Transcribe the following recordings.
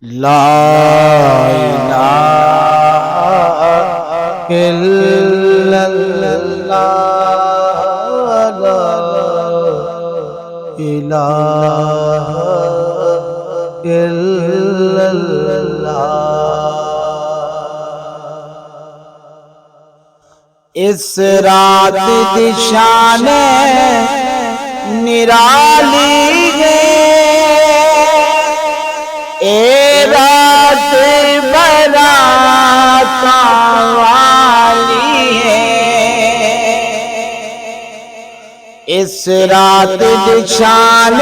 لا الہ الا اللہ، لا الہ الا اللہ۔ اس رات دی شان نرالی ہے، اے رات براتاں والی ہے۔ اس رات دی شان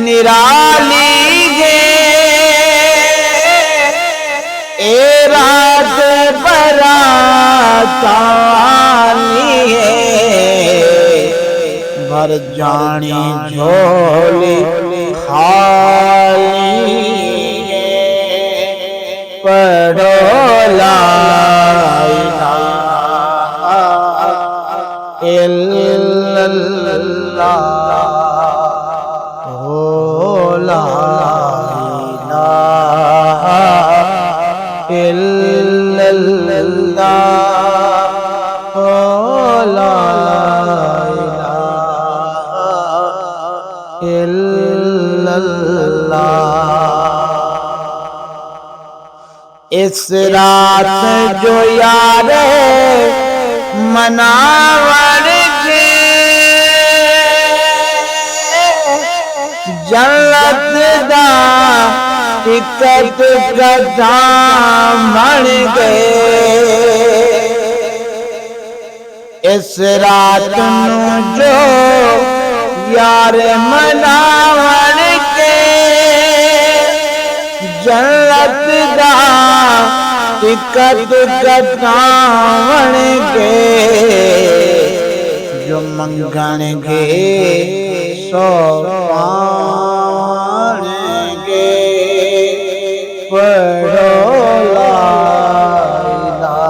نرالی ہے، اے رات براتاں والی ہے۔ بھر جانی جھولی خالی ہے، پڑھو لا الہ الا اللہ، لا الہ الا اللہ، لا الہ الا اللہ۔ اس رات جو یار مناور کے جنت دا ٹکٹ قدام بن گئے۔ اس رات نو جو یار مناور کے جنت دا ٹکٹ قدام بن گئے۔ جو منگن گے سو پان گے، پڑھو لا الہ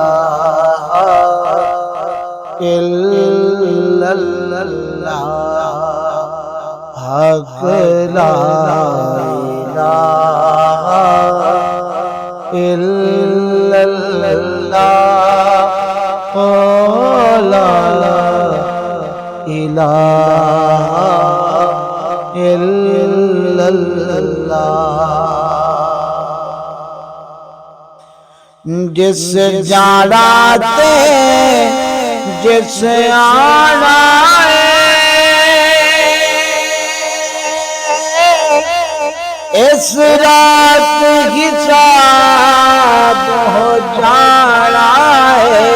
الا اللہ، حق لا الہ الا اللہ، لا الہ الا اللہ۔ جس جاڑا تے جس آڑا اس رات حساب ہو جانا ہے۔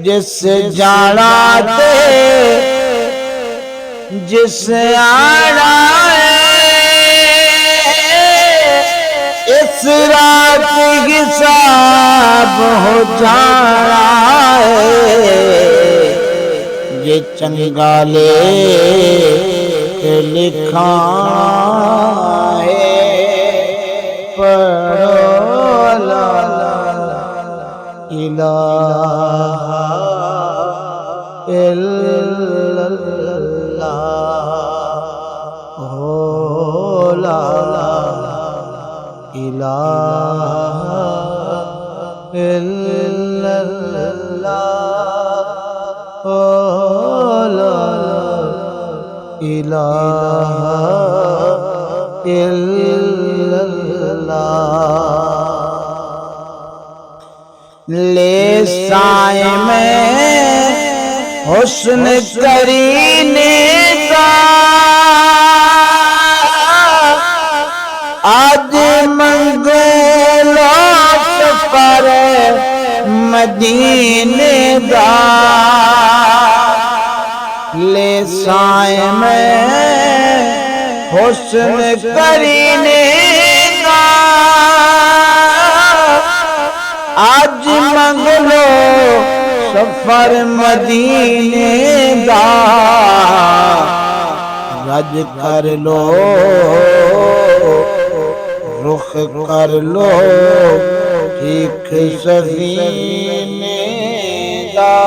جس جانا تے جس آنا ہے، اس رات حساب ہو جانا ہے۔ یہ چنگا لے لکھا ہے، پڑھو لا الہ الا اللہ، لا الہ الا اللہ، لا الہ الا اللہ۔ لے سائے میں حسن کرینے کا آج منگلو سفر مدینے دا۔ لے سائے میں حسن کرینے کا آج منگلو سفر مدینے دا۔ رج کر لو رخ کر لو ٹھیک سفینے دا۔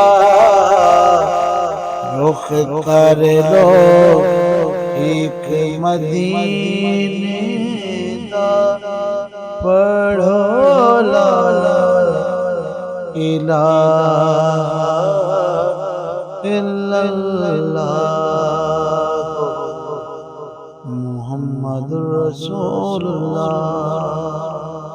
رخ کر لو ٹھیک کہ مدینے دا پڑھو لا الہ الا اللہ محمد رسول اللہ.